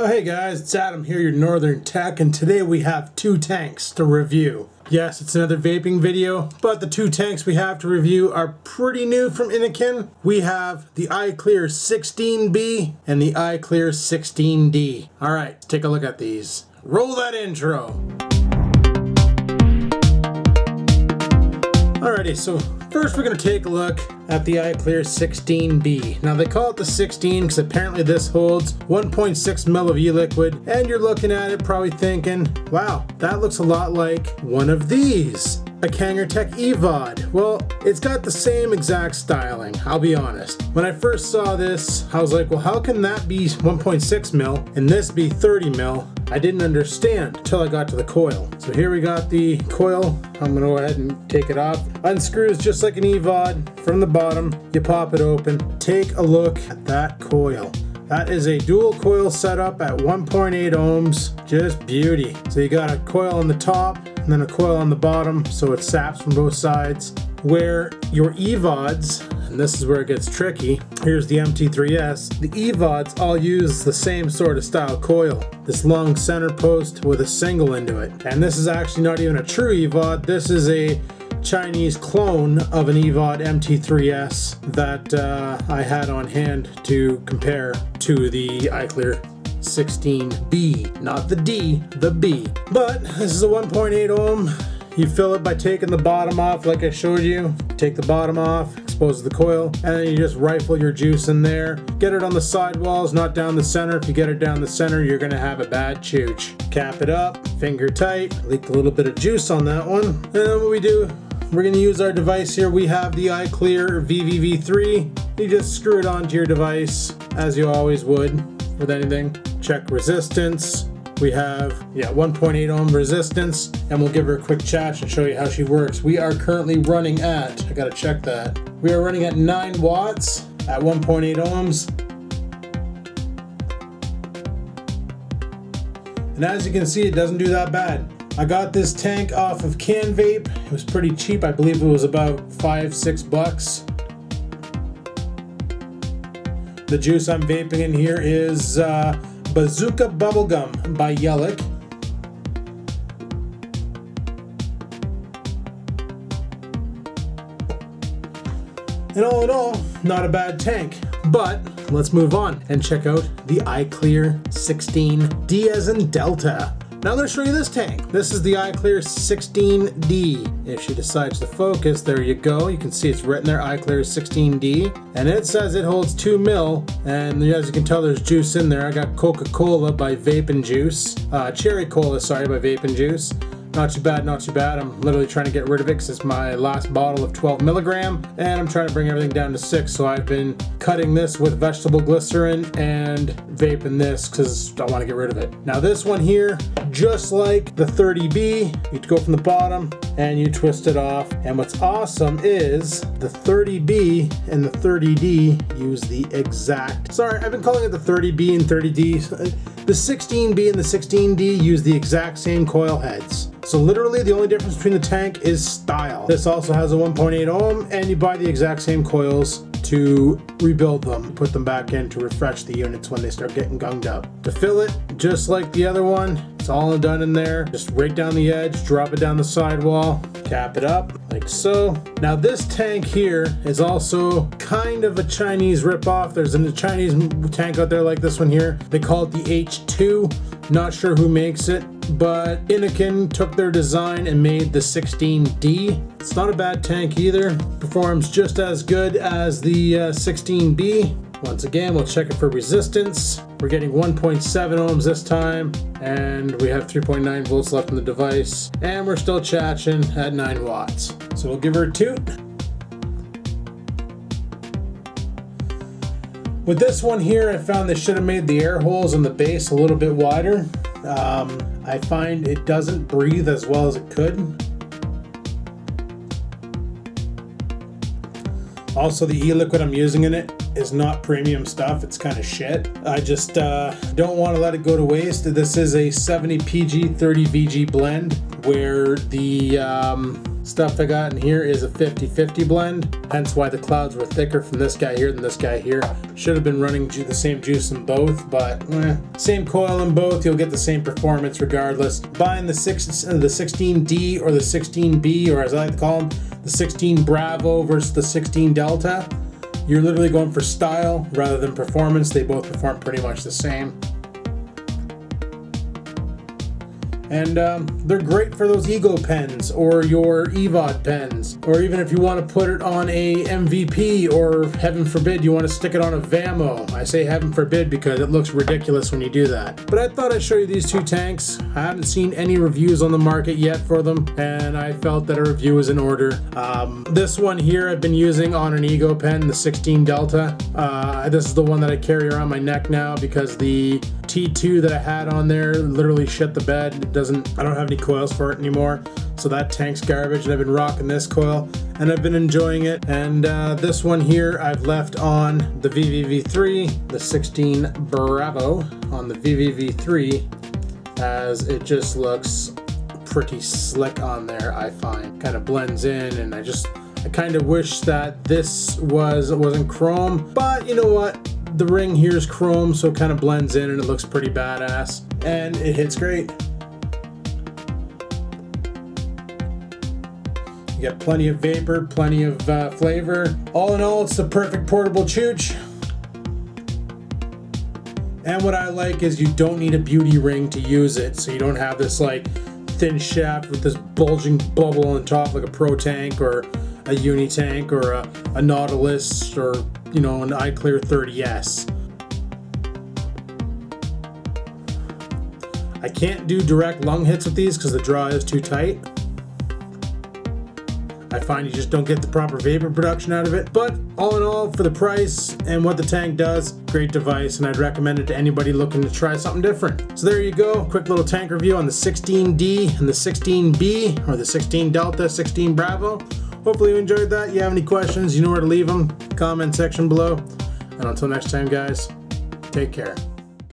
Oh hey guys, it's Adam here, your Northern Tech, and today we have two tanks to review. Yes, it's another vaping video, but the two tanks we have to review are pretty new from Innokin. We have the iClear 16B and the iClear 16D. Alright, let's take a look at these. Roll that intro! Alrighty, so first we're going to take a look at the iClear 16B. Now they call it the 16 because apparently this holds 1.6 ml of e-liquid, and you're looking at it probably thinking, wow, that looks a lot like one of these. A Kangertech EVOD. Well, it's got the same exact styling, I'll be honest. When I first saw this, I was like, well, how can that be 1.6 mil and this be 30 mil? I didn't understand until I got to the coil. So here we got the coil. I'm gonna go ahead and take it off. Unscrews just like an EVOD from the bottom. You pop it open. Take a look at that coil. That is a dual coil setup at 1.8 ohms. Just beauty. So you got a coil on the top and then a coil on the bottom, so it saps from both sides. Where your EVODs, and this is where it gets tricky, here's the MT3S, the EVODs all use the same sort of style coil. This long center post with a single into it. And this is actually not even a true EVOD, this is a Chinese clone of an EVOD MT3S that I had on hand to compare to the iClear 16B. Not the D, the B. But this is a 1.8 ohm. You fill it by taking the bottom off like I showed you. Take the bottom off, expose the coil, and then you just rifle your juice in there. Get it on the side walls, not down the center. If you get it down the center, you're gonna have a bad chooch. Cap it up, finger tight, leak a little bit of juice on that one. And then what we do, we're gonna use our device here. We have the iClear VVV3. You just screw it onto your device as you always would with anything. Check resistance. We have, 1.8 ohm resistance, and we'll give her a quick chat and show you how she works. We are currently running at, I gotta check that. We are running at 9 watts at 1.8 ohms. And as you can see, it doesn't do that bad. I got this tank off of Can Vape. It was pretty cheap. I believe it was about $5-6 bucks. The juice I'm vaping in here is Bazooka Bubblegum by Yellick. And all in all, not a bad tank. But let's move on and check out the iClear 16D as in Delta. Now I'm going to show you this tank. This is the iClear 16D. If she decides to focus, there you go. You can see it's written there, iClear 16D. And it says it holds 2 mil. And as you can tell, there's juice in there. I got Coca-Cola by Vapin' Juice. Cherry Cola, sorry, by Vapin' Juice. Not too bad, not too bad. I'm literally trying to get rid of it because it's my last bottle of 12 milligram. And I'm trying to bring everything down to 6. So I've been cutting this with vegetable glycerin and vaping this because I want to get rid of it. Now this one here, just like the 30B, you go from the bottom and you twist it off. And what's awesome is the 30B and the 30D use the exact, sorry, I've been calling it the 30B and 30D. The 16B and the 16D use the exact same coil heads. So literally the only difference between the tank is style. This also has a 1.8 ohm and you buy the exact same coils to rebuild them, put them back in to refresh the units when they start getting gunged up. To fill it, just like the other one, it's all done in there. Just right down the edge, drop it down the sidewall, cap it up like so. Now this tank here is also kind of a Chinese ripoff. There's a Chinese tank out there like this one here. They call it the H2. Not sure who makes it, but Innokin took their design and made the 16D. It's not a bad tank either. Performs just as good as the 16B. Once again, we'll check it for resistance. We're getting 1.7 ohms this time, and we have 3.9 volts left in the device, and we're still chatching at 9 watts. So we'll give her a toot. With this one here, I found they should have made the air holes in the base a little bit wider. I find it doesn't breathe as well as it could. Also, the e-liquid I'm using in it is not premium stuff. It's kind of shit. I just don't want to let it go to waste. This is a 70 PG 30 VG blend, where the stuff I got in here is a 50-50 blend, hence why the clouds were thicker from this guy here than this guy here. Should have been running the same juice in both, but same coil in both, you'll get the same performance regardless. Buying the 16D or the 16B, or as I like to call them, the 16 Bravo versus the 16 Delta, you're literally going for style rather than performance. They both perform pretty much the same. And they're great for those Ego pens or your EVOD pens, or even if you want to put it on a MVP, or heaven forbid you want to stick it on a Vamo. I say heaven forbid because it looks ridiculous when you do that. But I thought I'd show you these two tanks. I haven't seen any reviews on the market yet for them, and I felt that a review was in order. This one here I've been using on an Ego pen, the 16 Delta. This is the one that I carry around my neck now because the T2 that I had on there literally shit the bed. I don't have any coils for it anymore, so that tank's garbage, and I've been rocking this coil and I've been enjoying it. And this one here I've left on the VVV3, the 16 Bravo on the VVV3, as it just looks pretty slick on there. I find kind of blends in, and I kind of wish that this wasn't chrome, but you know what? The ring here is chrome, so it kind of blends in and it looks pretty badass, and it hits great. You get plenty of vapor, plenty of flavor. All in all, it's the perfect portable chooch. And what I like is you don't need a beauty ring to use it, so you don't have this like thin shaft with this bulging bubble on top like a Pro Tank or a Uni Tank or a Nautilus, or you know, an iClear 30S. I can't do direct lung hits with these because the draw is too tight. I find you just don't get the proper vapor production out of it. But all in all, for the price and what the tank does, great device, and I'd recommend it to anybody looking to try something different. So there you go, quick little tank review on the 16D and the 16B, or the 16 Delta, 16 Bravo. Hopefully you enjoyed that. If you have any questions, you know where to leave them. Comment section below. And until next time, guys, take care.